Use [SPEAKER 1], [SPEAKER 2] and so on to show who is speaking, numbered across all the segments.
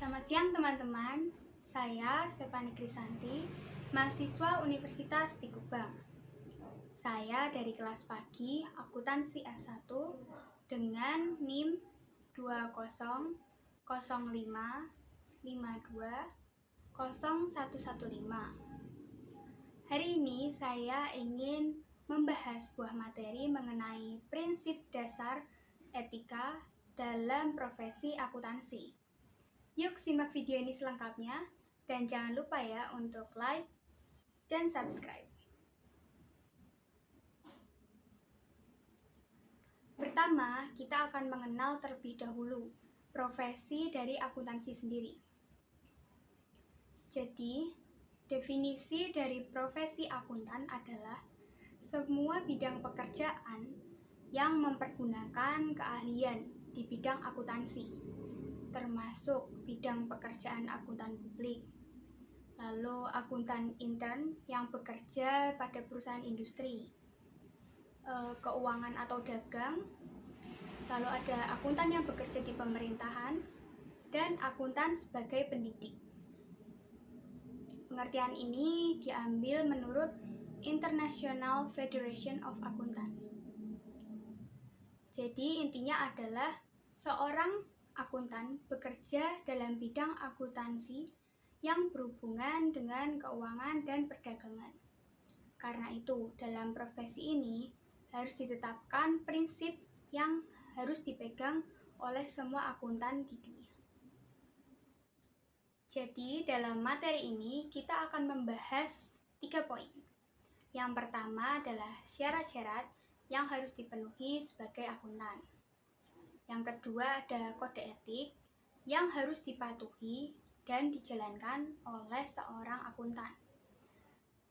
[SPEAKER 1] Selamat siang teman-teman, saya Stefani Krisanti, mahasiswa Universitas di Kubang. Saya dari kelas pagi akuntansi S1 dengan NIM 2005520115. Hari ini saya ingin membahas sebuah materi mengenai prinsip dasar etika dalam profesi akuntansi. Yuk simak video ini selengkapnya, dan jangan lupa ya untuk like dan subscribe. Pertama, kita akan mengenal terlebih dahulu profesi dari akuntansi sendiri. Jadi, definisi dari profesi akuntan adalah semua bidang pekerjaan yang mempergunakan keahlian di bidang akuntansi, termasuk bidang pekerjaan akuntan publik, lalu akuntan intern yang bekerja pada perusahaan industri, keuangan atau dagang, lalu ada akuntan yang bekerja di pemerintahan, dan akuntan sebagai pendidik. Pengertian ini diambil menurut International Federation of Accountants. Jadi intinya adalah seorang akuntan bekerja dalam bidang akuntansi yang berhubungan dengan keuangan dan perdagangan. Karena itu, dalam profesi ini harus ditetapkan prinsip yang harus dipegang oleh semua akuntan di dunia. Jadi, dalam materi ini kita akan membahas 3 poin. Yang pertama adalah syarat-syarat yang harus dipenuhi sebagai akuntan. Yang kedua ada kode etik yang harus dipatuhi dan dijalankan oleh seorang akuntan.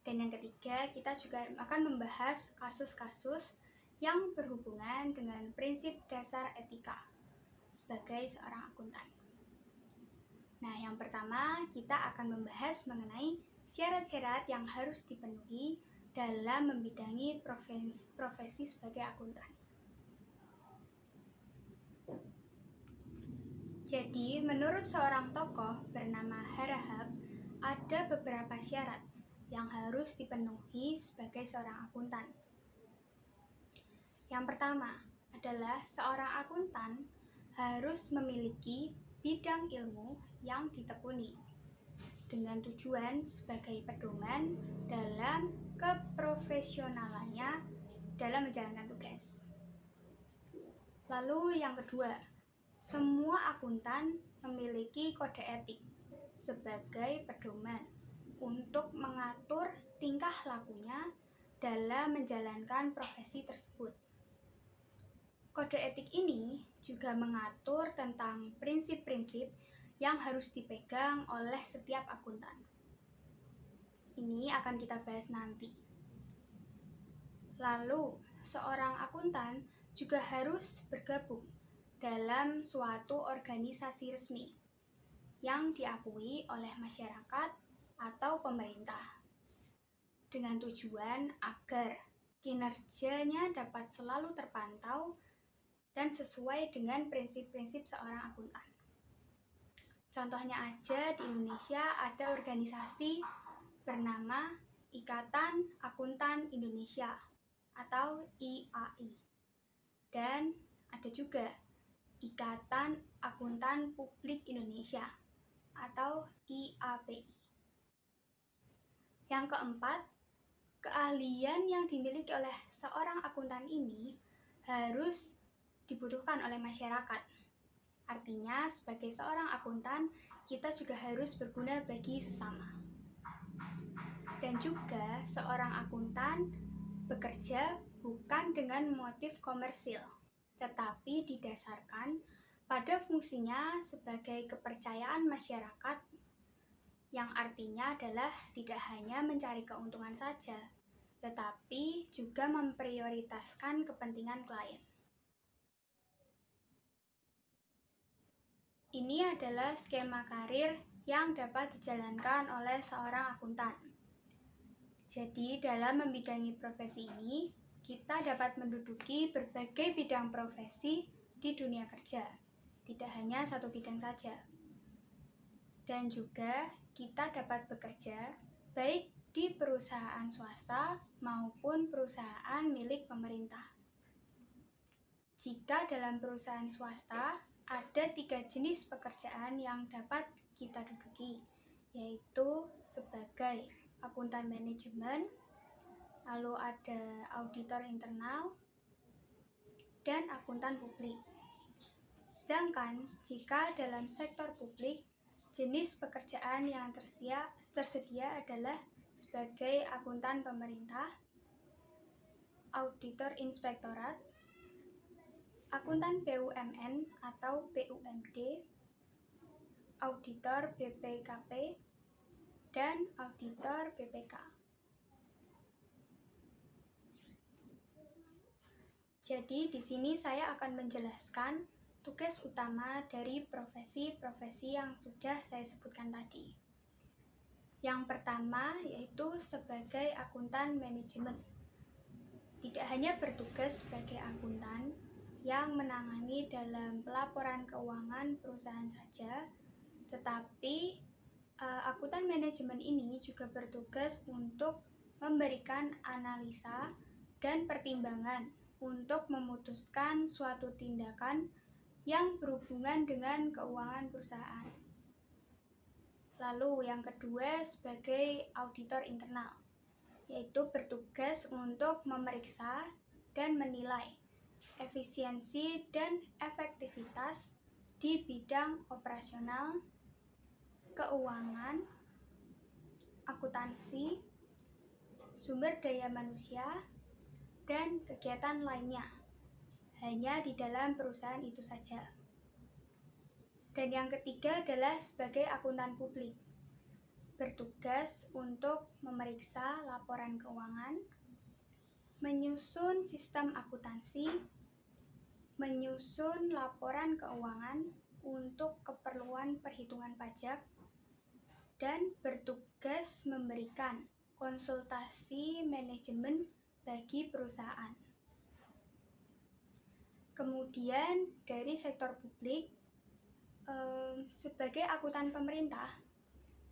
[SPEAKER 1] Dan yang ketiga, kita juga akan membahas kasus-kasus yang berhubungan dengan prinsip dasar etika sebagai seorang akuntan. Nah, yang pertama kita akan membahas mengenai syarat-syarat yang harus dipenuhi dalam membidangi profesi sebagai akuntan. Jadi, menurut seorang tokoh bernama Harahap, ada beberapa syarat yang harus dipenuhi sebagai seorang akuntan. Yang pertama adalah seorang akuntan harus memiliki bidang ilmu yang ditekuni dengan tujuan sebagai pedoman dalam keprofesionalannya dalam menjalankan tugas. Lalu yang kedua, semua akuntan memiliki kode etik sebagai pedoman untuk mengatur tingkah lakunya dalam menjalankan profesi tersebut. Kode etik ini juga mengatur tentang prinsip-prinsip yang harus dipegang oleh setiap akuntan. Ini akan kita bahas nanti. Lalu, seorang akuntan juga harus bergabung dalam suatu organisasi resmi yang diakui oleh masyarakat atau pemerintah dengan tujuan agar kinerjanya dapat selalu terpantau dan sesuai dengan prinsip-prinsip seorang akuntan. Contohnya aja di Indonesia ada organisasi bernama Ikatan Akuntan Indonesia atau IAI. Dan ada juga Ikatan Akuntan Publik Indonesia atau IAPI. Yang keempat, keahlian yang dimiliki oleh seorang akuntan ini harus dibutuhkan oleh masyarakat. Artinya, sebagai seorang akuntan, kita juga harus berguna bagi sesama. Dan juga, seorang akuntan bekerja bukan dengan motif komersil, tetapi didasarkan pada fungsinya sebagai kepercayaan masyarakat, yang artinya adalah tidak hanya mencari keuntungan saja, tetapi juga memprioritaskan kepentingan klien. Ini adalah skema karir yang dapat dijalankan oleh seorang akuntan. Jadi, dalam membidangi profesi ini, kita dapat menduduki berbagai bidang profesi di dunia kerja, tidak hanya satu bidang saja. Dan juga kita dapat bekerja baik di perusahaan swasta maupun perusahaan milik pemerintah. Jika dalam perusahaan swasta ada 3 jenis pekerjaan yang dapat kita duduki, yaitu sebagai akuntan manajemen, lalu ada auditor internal, dan akuntan publik. Sedangkan jika dalam sektor publik, jenis pekerjaan yang tersedia adalah sebagai akuntan pemerintah, auditor inspektorat, akuntan BUMN atau BUMD, auditor BPKP, dan auditor BPK. Jadi di sini saya akan menjelaskan tugas utama dari profesi-profesi yang sudah saya sebutkan tadi. Yang pertama yaitu sebagai akuntan manajemen. Tidak hanya bertugas sebagai akuntan yang menangani dalam pelaporan keuangan perusahaan saja, tetapi akuntan manajemen ini juga bertugas untuk memberikan analisa dan pertimbangan untuk memutuskan suatu tindakan yang berhubungan dengan keuangan perusahaan. Lalu yang kedua sebagai auditor internal, yaitu bertugas untuk memeriksa dan menilai efisiensi dan efektivitas di bidang operasional, keuangan, akuntansi, sumber daya manusia, dan kegiatan lainnya, hanya di dalam perusahaan itu saja. Dan yang ketiga adalah sebagai akuntan publik, bertugas untuk memeriksa laporan keuangan, menyusun sistem akuntansi, menyusun laporan keuangan untuk keperluan perhitungan pajak, dan bertugas memberikan konsultasi manajemen bagi perusahaan. Kemudian dari sektor publik, sebagai akuntan pemerintah,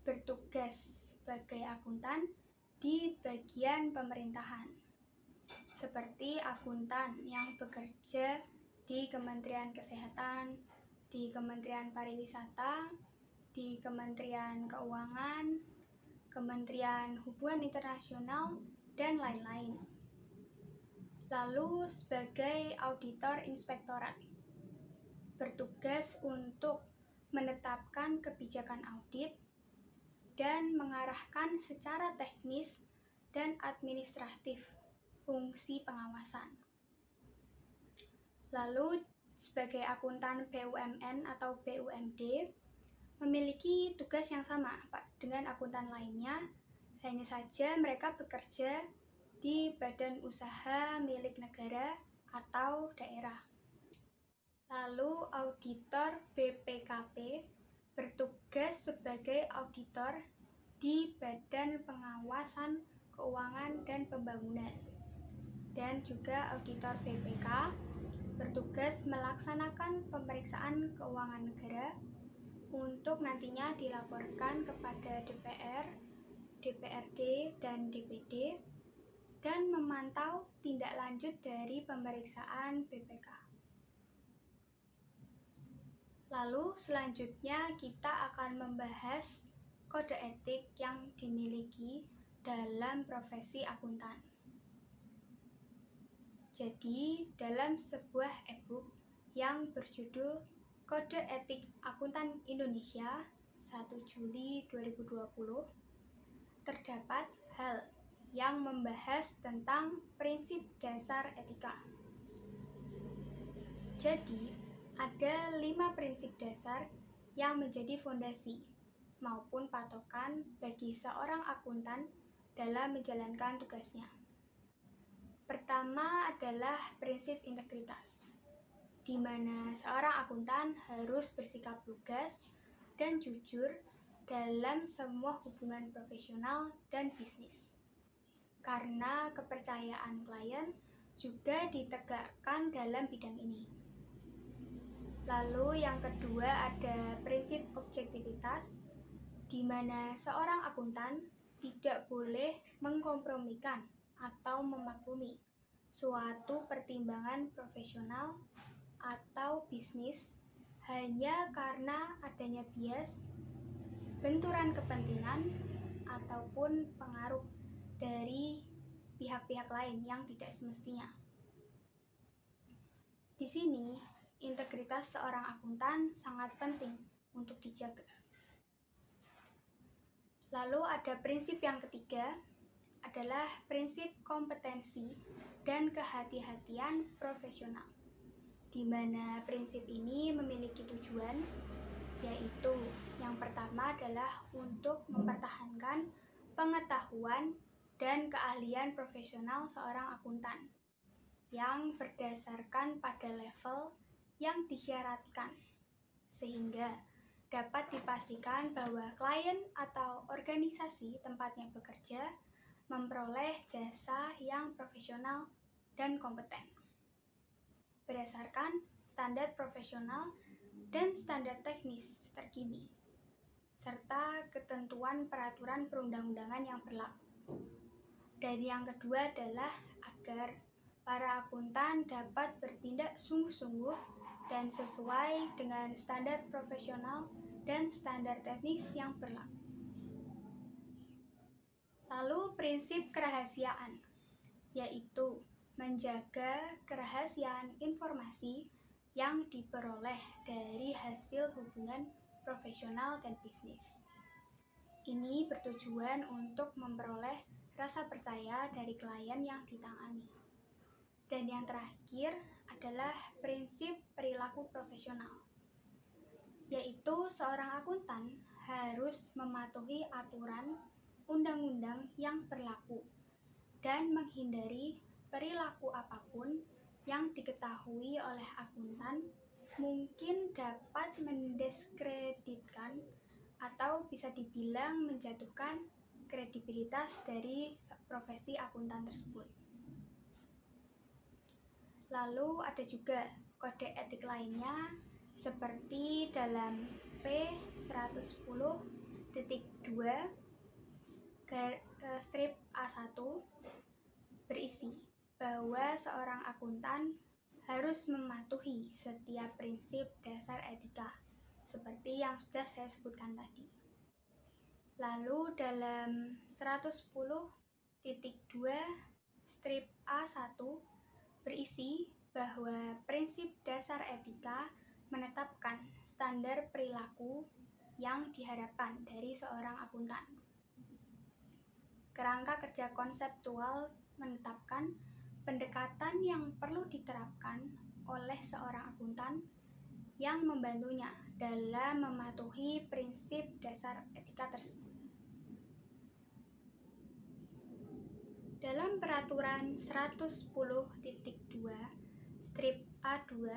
[SPEAKER 1] bertugas sebagai akuntan di bagian pemerintahan, seperti akuntan yang bekerja di Kementerian Kesehatan, di Kementerian Pariwisata, di Kementerian Keuangan, Kementerian Hubungan Internasional, dan lain-lain. Lalu sebagai auditor inspektorat, bertugas untuk menetapkan kebijakan audit dan mengarahkan secara teknis dan administratif fungsi pengawasan. Lalu sebagai akuntan BUMN atau BUMD memiliki tugas yang sama dengan akuntan lainnya, hanya saja mereka bekerja di badan usaha milik negara atau daerah. Lalu auditor BPKP bertugas sebagai auditor di Badan Pengawasan Keuangan dan Pembangunan. Dan juga auditor BPK bertugas melaksanakan pemeriksaan keuangan negara untuk nantinya dilaporkan kepada DPR, DPRD, dan DPD, dan memantau tindak lanjut dari pemeriksaan BPK. Lalu selanjutnya kita akan membahas kode etik yang dimiliki dalam profesi akuntan. Jadi dalam sebuah e-book yang berjudul Kode Etik Akuntan Indonesia 1 Juli 2020 terdapat hal yang membahas tentang prinsip dasar etika. Jadi, ada 5 prinsip dasar yang menjadi fondasi maupun patokan bagi seorang akuntan dalam menjalankan tugasnya. Pertama adalah prinsip integritas, di mana seorang akuntan harus bersikap lugas dan jujur dalam semua hubungan profesional dan bisnis. Karena kepercayaan klien juga ditegakkan dalam bidang ini. Lalu yang kedua ada prinsip objektivitas, di mana seorang akuntan tidak boleh mengkompromikan atau memaklumi suatu pertimbangan profesional atau bisnis hanya karena adanya bias, benturan kepentingan, ataupun pengaruh dari pihak-pihak lain yang tidak semestinya. Di sini, integritas seorang akuntan sangat penting untuk dijaga. Lalu ada prinsip yang ketiga, adalah prinsip kompetensi dan kehati-hatian profesional, di mana prinsip ini memiliki tujuan, yaitu yang pertama adalah untuk mempertahankan pengetahuan dan keahlian profesional seorang akuntan yang berdasarkan pada level yang disyaratkan, sehingga dapat dipastikan bahwa klien atau organisasi tempatnya bekerja memperoleh jasa yang profesional dan kompeten berdasarkan standar profesional dan standar teknis terkini, serta ketentuan peraturan perundang-undangan yang berlaku. Dan yang kedua adalah agar para akuntan dapat bertindak sungguh-sungguh dan sesuai dengan standar profesional dan standar teknis yang berlaku. Lalu prinsip kerahasiaan, yaitu menjaga kerahasiaan informasi yang diperoleh dari hasil hubungan profesional dan bisnis. Ini bertujuan untuk memperoleh rasa percaya dari klien yang ditangani. Dan yang terakhir adalah prinsip perilaku profesional, yaitu seorang akuntan harus mematuhi aturan undang-undang yang berlaku dan menghindari perilaku apapun yang diketahui oleh akuntan mungkin dapat mendiskreditkan atau bisa dibilang menjatuhkan kredibilitas dari profesi akuntan tersebut. Lalu ada juga kode etik lainnya seperti dalam P110.2 strip A1 berisi bahwa seorang akuntan harus mematuhi setiap prinsip dasar etika seperti yang sudah saya sebutkan tadi. Lalu dalam 110.2 strip A1 berisi bahwa prinsip dasar etika menetapkan standar perilaku yang diharapkan dari seorang akuntan. Kerangka kerja konseptual menetapkan pendekatan yang perlu diterapkan oleh seorang akuntan yang membantunya dalam mematuhi prinsip dasar etika tersebut. Dalam peraturan 110.2 strip A2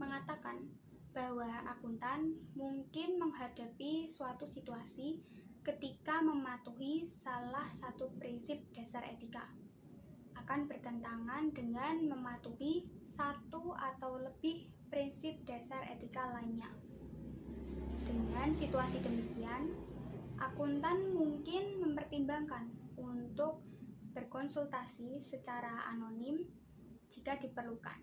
[SPEAKER 1] mengatakan bahwa akuntan mungkin menghadapi suatu situasi ketika mematuhi salah satu prinsip dasar etika akan bertentangan dengan mematuhi satu atau lebih prinsip dasar etika lainnya. Dengan situasi demikian, akuntan mungkin mempertimbangkan untuk berkonsultasi secara anonim jika diperlukan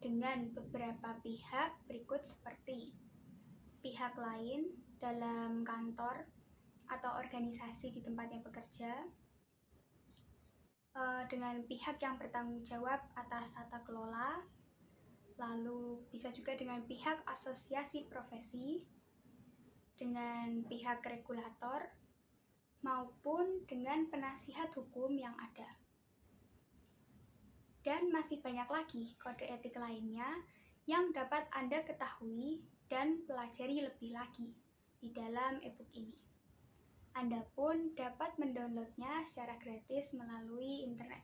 [SPEAKER 1] dengan beberapa pihak berikut seperti pihak lain dalam kantor atau organisasi di tempatnya bekerja, dengan pihak yang bertanggung jawab atas tata kelola, lalu bisa juga dengan pihak asosiasi profesi, dengan pihak regulator, maupun dengan penasihat hukum yang ada. Dan masih banyak lagi kode etik lainnya yang dapat Anda ketahui dan pelajari lebih lagi di dalam e-book ini. Anda pun dapat mendownloadnya secara gratis melalui internet.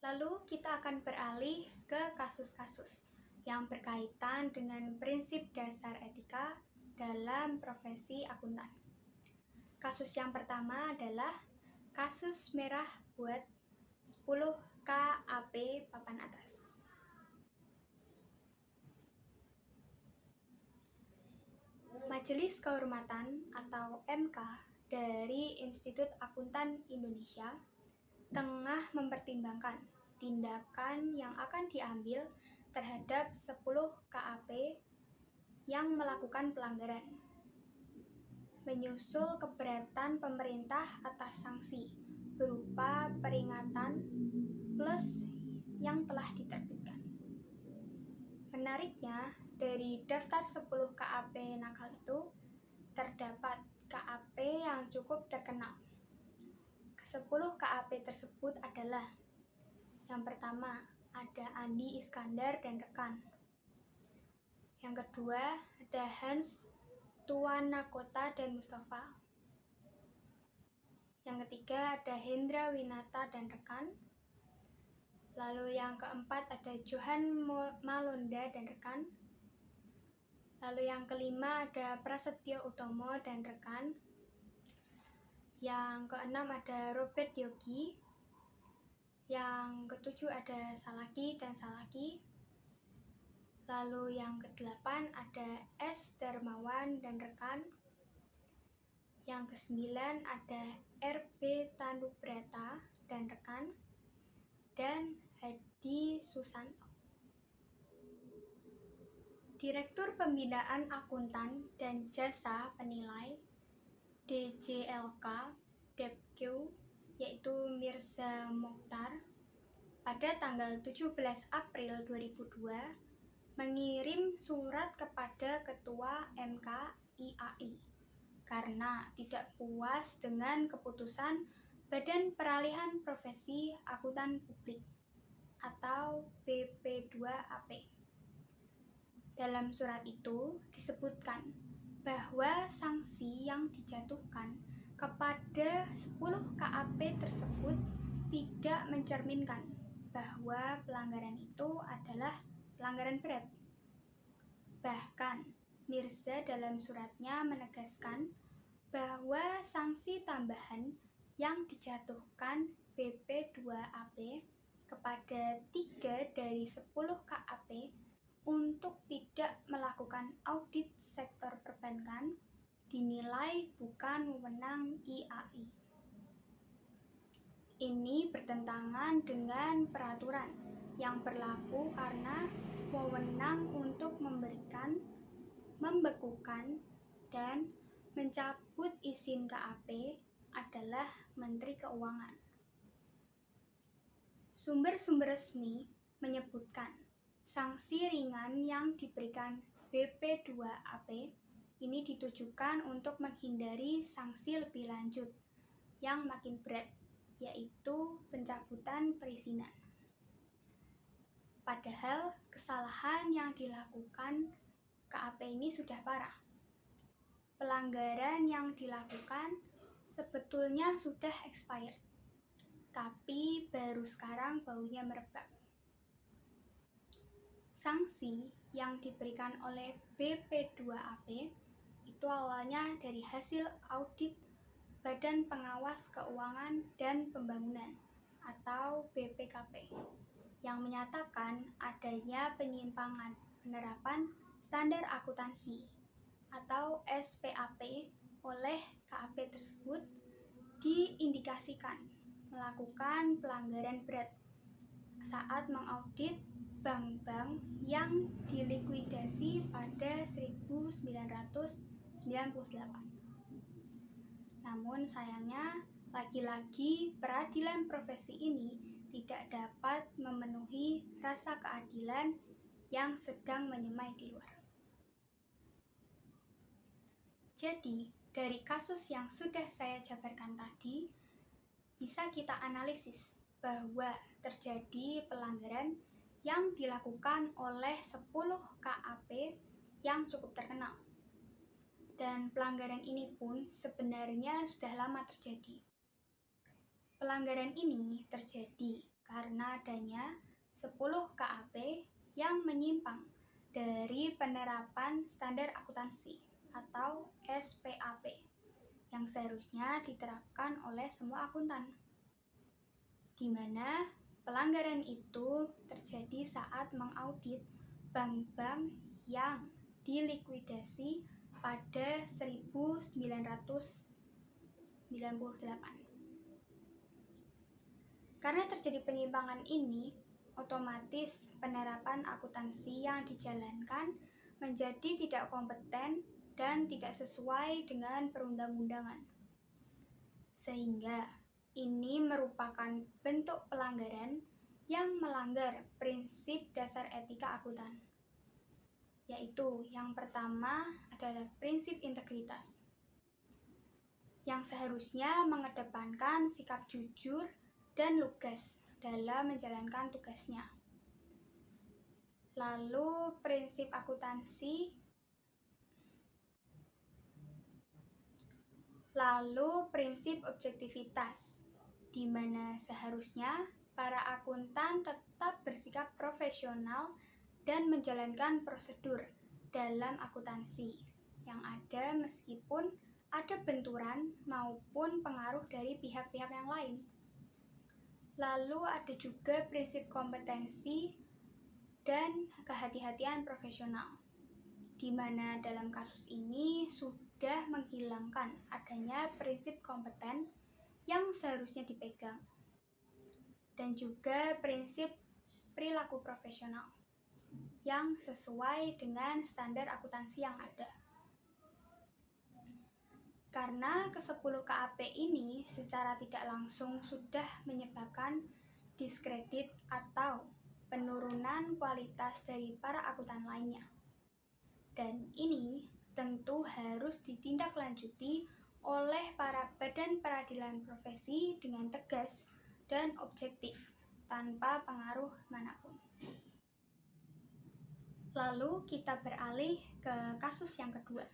[SPEAKER 1] Lalu kita akan beralih ke kasus-kasus yang berkaitan dengan prinsip dasar etika dalam profesi akuntan. Kasus yang pertama adalah kasus merah buat 10 KAP papan atas. Majelis Kehormatan atau MK dari Institut Akuntan Indonesia tengah mempertimbangkan tindakan yang akan diambil terhadap 10 KAP yang melakukan pelanggaran, menyusul keberatan pemerintah atas sanksi berupa peringatan plus yang telah diterbitkan. Menariknya, dari daftar 10 KAP nakal itu terdapat KAP yang cukup terkenal. Ke-10 KAP tersebut adalah: yang pertama, ada Andi Iskandar dan rekan. Yang kedua, ada Hans Tuanakota dan Mustafa. Yang ketiga, ada Hendra Winata dan rekan. Lalu yang keempat, ada Johan Malonda dan rekan. Lalu yang kelima, ada Prasetyo Utomo dan rekan. Yang keenam, ada Robert Yogi. Yang ketujuh, ada Salaki dan Salaki. Lalu yang kedelapan, ada S. Darmawan dan rekan. Yang kesembilan, ada R.B. Tanubrata dan rekan. Dan Hadi Susanto. Direktur Pembinaan Akuntan dan Jasa Penilai DJLK Depq, yaitu Mirza Mokhtar, pada tanggal 17 April 2002 mengirim surat kepada Ketua MK IAI karena tidak puas dengan keputusan Badan Peralihan Profesi Akuntan Publik atau BP2AP. Dalam surat itu disebutkan bahwa sanksi yang dijatuhkan kepada 10 KAP tersebut tidak mencerminkan bahwa pelanggaran itu adalah pelanggaran berat. Bahkan, Mirza dalam suratnya menegaskan bahwa sanksi tambahan yang dijatuhkan BP2AP kepada 3 dari 10 KAP untuk tidak melakukan audit sektor perbankan dinilai bukan wewenang IAI. Ini bertentangan dengan peraturan yang berlaku karena wewenang untuk memberikan, membekukan, dan mencabut izin KAP adalah Menteri Keuangan. Sumber-sumber resmi menyebutkan sanksi ringan yang diberikan BP2AP ini ditujukan untuk menghindari sanksi lebih lanjut yang makin berat, yaitu pencabutan perizinan. Padahal kesalahan yang dilakukan KAP ini sudah parah. Pelanggaran yang dilakukan sebetulnya sudah expired, tapi baru sekarang baunya merebak. Sanksi yang diberikan oleh BP2AP itu awalnya dari hasil audit Badan Pengawas Keuangan dan Pembangunan atau BPKP yang menyatakan adanya penyimpangan penerapan standar akuntansi atau SPAP oleh KAP tersebut diindikasikan melakukan pelanggaran berat saat mengaudit bank-bank yang dilikuidasi pada 1998. Namun sayangnya, lagi-lagi peradilan profesi ini tidak dapat memenuhi rasa keadilan yang sedang menyemai di luar. Jadi, dari kasus yang sudah saya jabarkan tadi, bisa kita analisis bahwa terjadi pelanggaran yang dilakukan oleh 10 KAP yang cukup terkenal. Dan pelanggaran ini pun sebenarnya sudah lama terjadi. Pelanggaran ini terjadi karena adanya 10 KAP yang menyimpang dari penerapan standar akuntansi atau SPAP yang seharusnya diterapkan oleh semua akuntan, di mana pelanggaran itu terjadi saat mengaudit bank-bank yang dilikuidasi pada 1998. Karena terjadi penyimpangan ini, otomatis penerapan akuntansi yang dijalankan menjadi tidak kompeten dan tidak sesuai dengan perundang-undangan. Sehingga ini merupakan bentuk pelanggaran yang melanggar prinsip dasar etika akuntan, yaitu yang pertama adalah prinsip integritas, yang seharusnya mengedepankan sikap jujur dan lugas dalam menjalankan tugasnya. Lalu prinsip akuntansi, lalu prinsip objektivitas, di mana seharusnya para akuntan tetap bersikap profesional dan menjalankan prosedur dalam akuntansi yang ada meskipun ada benturan maupun pengaruh dari pihak-pihak yang lain. Lalu ada juga prinsip kompetensi dan kehati-hatian profesional, di mana dalam kasus ini sudah menghilangkan adanya prinsip kompeten yang seharusnya dipegang, dan juga prinsip perilaku profesional yang sesuai dengan standar akuntansi yang ada. Karena ke-10 KAP ini secara tidak langsung sudah menyebabkan diskredit atau penurunan kualitas dari para akuntan lainnya. Dan ini tentu harus ditindaklanjuti oleh para badan peradilan profesi dengan tegas dan objektif tanpa pengaruh manapun. Lalu kita beralih ke kasus yang kedua,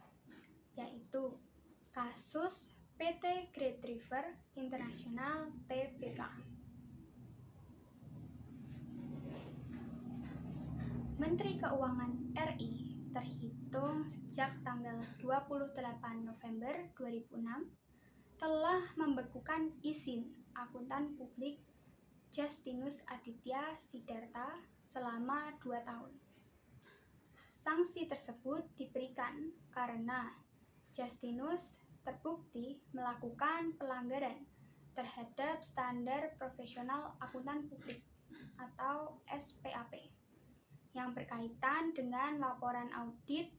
[SPEAKER 1] yaitu kasus PT Great River International Tbk. Menteri Keuangan RI terhitung sejak tanggal 28 November 2006 telah membekukan izin akuntan publik Justinus Aditya Sidarta selama 2 tahun. Sanksi tersebut diberikan karena Justinus terbukti melakukan pelanggaran terhadap standar profesional akuntan publik atau SPAP yang berkaitan dengan laporan audit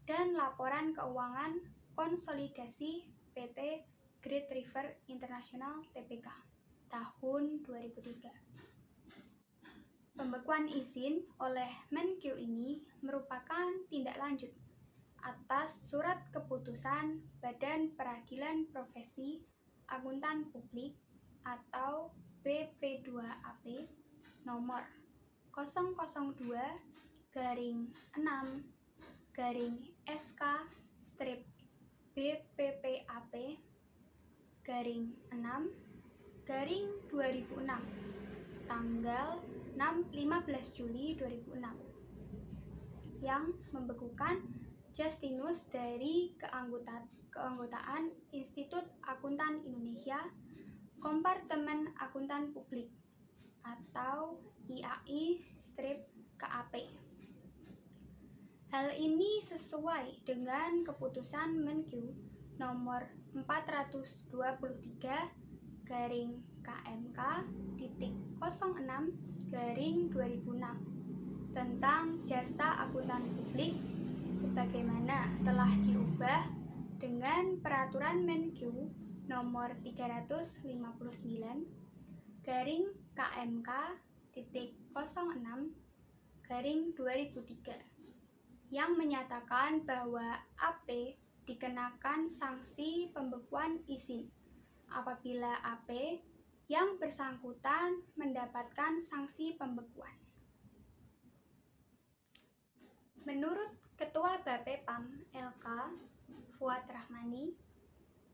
[SPEAKER 1] dan laporan keuangan konsolidasi PT Great River International Tbk tahun 2003. Pembekuan izin oleh Menkyu ini merupakan tindak lanjut atas surat keputusan Badan Peradilan Profesi Akuntan Publik atau BP2AP nomor 002/6/BPPAP/6/2006 tanggal 15 Juli 2006 yang membekukan Justinus dari keanggotaan Institut Akuntan Indonesia Kompartemen Akuntan Publik atau IAI-KAP. Hal ini sesuai dengan keputusan Menkyu nomor 423/KMK-06/2006 tentang jasa akuntan publik sebagaimana telah diubah dengan peraturan Menkyu nomor 359/KMK-06/2003 yang menyatakan bahwa AP dikenakan sanksi pembekuan izin apabila AP yang bersangkutan mendapatkan sanksi pembekuan. Menurut Ketua Bapepam LK Fuad Rahmani,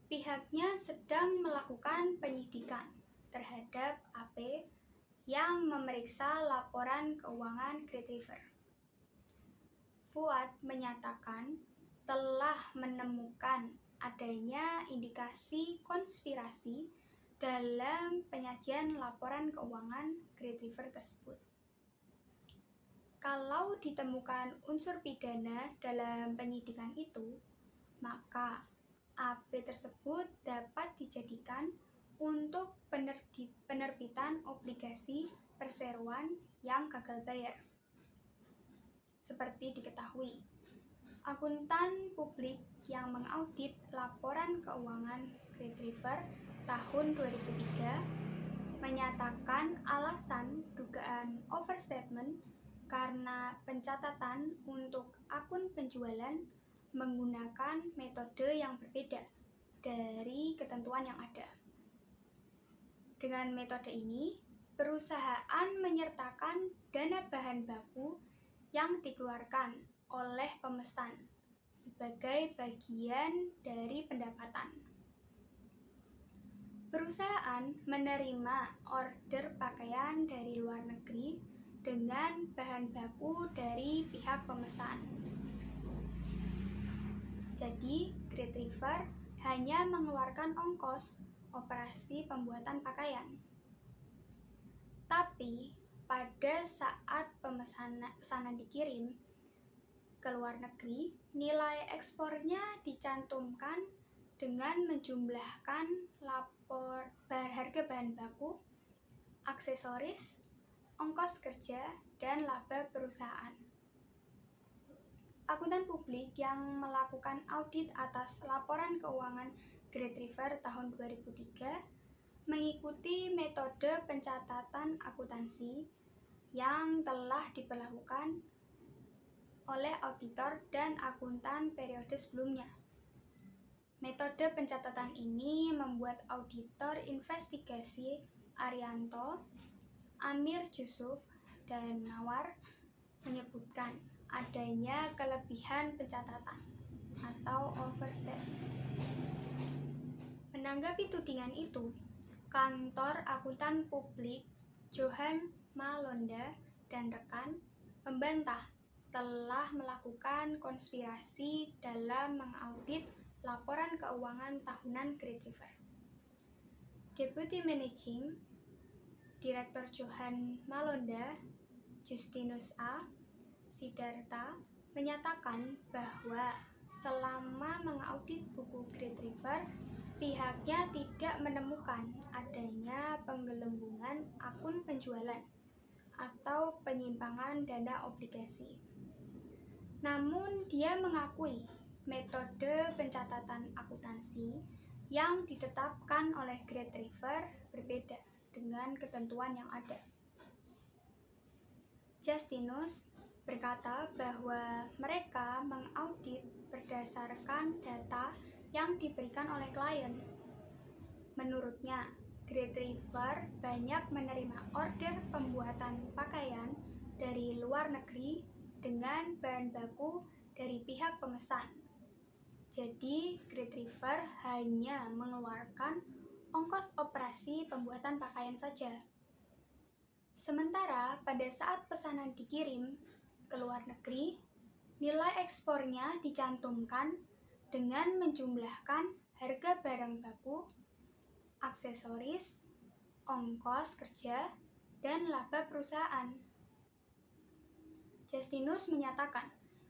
[SPEAKER 1] pihaknya sedang melakukan penyidikan terhadap AP yang memeriksa laporan keuangan Great River. Fuad menyatakan telah menemukan adanya indikasi konspirasi dalam penyajian laporan keuangan Great River tersebut. Kalau ditemukan unsur pidana dalam penyidikan itu, maka AP tersebut dapat dijadikan untuk penerbitan obligasi perseroan yang gagal bayar. Seperti diketahui, akuntan publik yang mengaudit laporan keuangan Great River tahun 2003 menyatakan alasan dugaan overstatement karena pencatatan untuk akun penjualan menggunakan metode yang berbeda dari ketentuan yang ada. Dengan metode ini, perusahaan menyertakan dana bahan baku yang dikeluarkan oleh pemesan sebagai bagian dari pendapatan. Perusahaan menerima order pakaian dari luar negeri dengan bahan baku dari pihak pemesan. Jadi, Great River hanya mengeluarkan ongkos operasi pembuatan pakaian. Tapi, pada saat pemesanan dikirim ke luar negeri, nilai ekspornya dicantumkan dengan menjumlahkan harga bahan baku, aksesoris, ongkos kerja, dan laba perusahaan. Akuntan publik yang melakukan audit atas laporan keuangan Great River tahun 2003 mengikuti metode pencatatan akuntansi yang telah diberlakukan oleh auditor dan akuntan periode sebelumnya. Metode pencatatan ini membuat auditor investigasi Arianto, Amir Jusuf, dan Nawar menyebutkan adanya kelebihan pencatatan atau overstatement. Menanggapi tudingan itu, kantor akuntan publik Johan Malonda dan rekan membantah telah melakukan konspirasi dalam mengaudit laporan keuangan tahunan Great River. Deputy Managing Director Johan Malonda, Justinus A. Sidarta, menyatakan bahwa selama mengaudit buku Great River, pihaknya tidak menemukan adanya penggelembungan akun penjualan atau penyimpangan dana obligasi. Namun, dia mengakui metode pencatatan akuntansi yang ditetapkan oleh Great River berbeda dengan ketentuan yang ada. Justinus berkata bahwa mereka mengaudit berdasarkan data yang diberikan oleh klien. Menurutnya, Great River banyak menerima order pembuatan pakaian dari luar negeri dengan bahan baku dari pihak pemesan. Jadi, Great River hanya mengeluarkan ongkos operasi pembuatan pakaian saja. Sementara pada saat pesanan dikirim ke luar negeri, nilai ekspornya dicantumkan dengan menjumlahkan harga barang baku, aksesoris, ongkos kerja, dan laba perusahaan. Justinus menyatakan,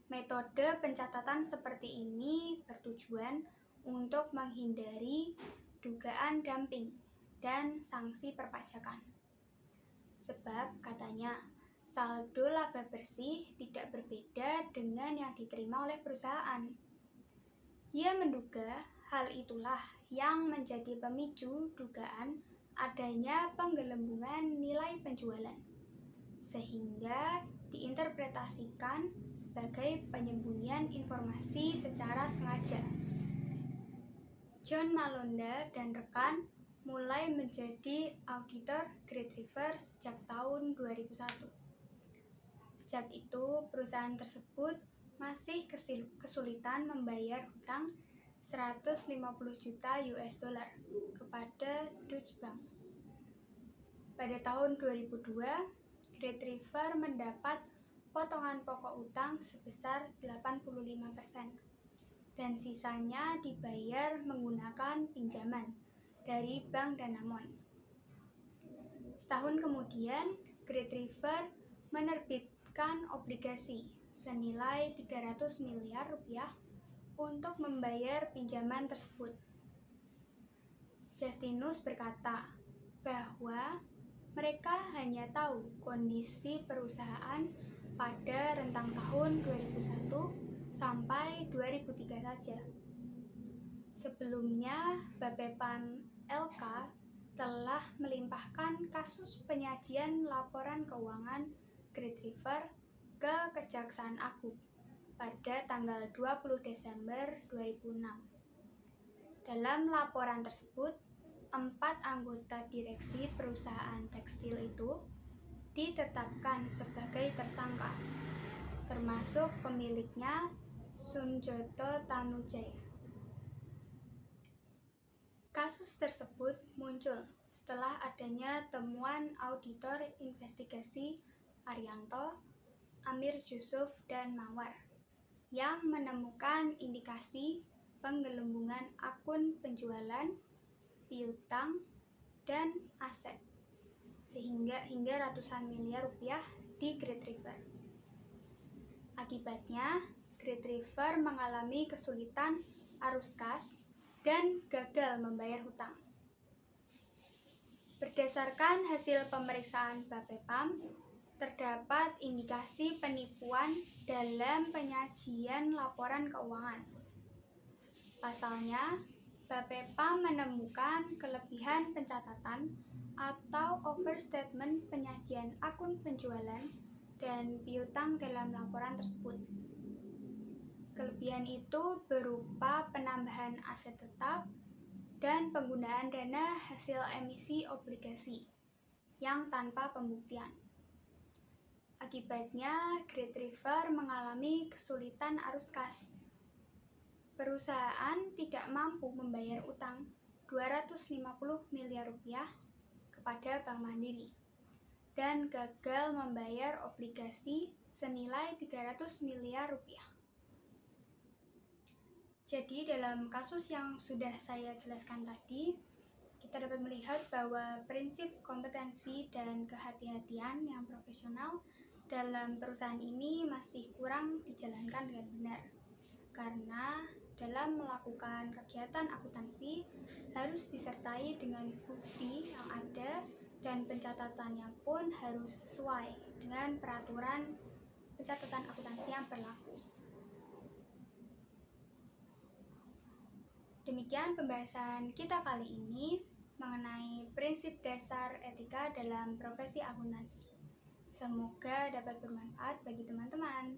[SPEAKER 1] metode pencatatan seperti ini bertujuan untuk menghindari dugaan dumping dan sanksi perpajakan. Sebab, katanya, saldo laba bersih tidak berbeda dengan yang diterima oleh perusahaan. Ia menduga hal itulah yang menjadi pemicu dugaan adanya penggelembungan nilai penjualan, sehingga diinterpretasikan sebagai penyembunyian informasi secara sengaja. John Malonda dan rekan mulai menjadi auditor Great River sejak tahun 2001. Sejak itu, perusahaan tersebut masih kesulitan membayar hutang 150 juta US dollar kepada Deutsche Bank. Pada tahun 2002, Great River mendapat potongan pokok utang sebesar 85% dan sisanya dibayar menggunakan pinjaman dari Bank Danamon. Setahun kemudian, Great River menerbitkan obligasi senilai 300 miliar rupiah untuk membayar pinjaman tersebut. Justinus berkata bahwa mereka hanya tahu kondisi perusahaan pada rentang tahun 2001 sampai 2003 saja. Sebelumnya, Bapepam LK telah melimpahkan kasus penyajian laporan keuangan Great River ke Kejaksaan Agung pada tanggal 20 Desember 2006. Dalam laporan tersebut, 4 anggota direksi perusahaan tekstil itu ditetapkan sebagai tersangka, termasuk pemiliknya Sunjoto Tanujaya. Kasus tersebut muncul setelah adanya temuan auditor investigasi Arianto, Amir Jusuf, dan Mawar yang menemukan indikasi penggelembungan akun penjualan, piutang, dan aset hingga ratusan miliar rupiah di Great River. Akibatnya, Great River mengalami kesulitan arus kas dan gagal membayar hutang. Berdasarkan hasil pemeriksaan Bapepam, terdapat indikasi penipuan dalam penyajian laporan keuangan. Pasalnya, Bapepam menemukan kelebihan pencatatan atau overstatement penyajian akun penjualan dan piutang dalam laporan tersebut. Kelebihan itu berupa penambahan aset tetap dan penggunaan dana hasil emisi obligasi yang tanpa pembuktian. Akibatnya, Great River mengalami kesulitan arus kas. Perusahaan tidak mampu membayar utang 250 miliar rupiah kepada Bank Mandiri dan gagal membayar obligasi senilai 300 miliar rupiah. Jadi dalam kasus yang sudah saya jelaskan tadi, kita dapat melihat bahwa prinsip kompetensi dan kehati-hatian yang profesional dalam perusahaan ini masih kurang dijalankan dengan benar. Karena dalam melakukan kegiatan akuntansi harus disertai dengan bukti yang ada dan pencatatannya pun harus sesuai dengan peraturan pencatatan akuntansi yang berlaku. Demikian pembahasan kita kali ini mengenai prinsip dasar etika dalam profesi akuntansi. Semoga dapat bermanfaat bagi teman-teman.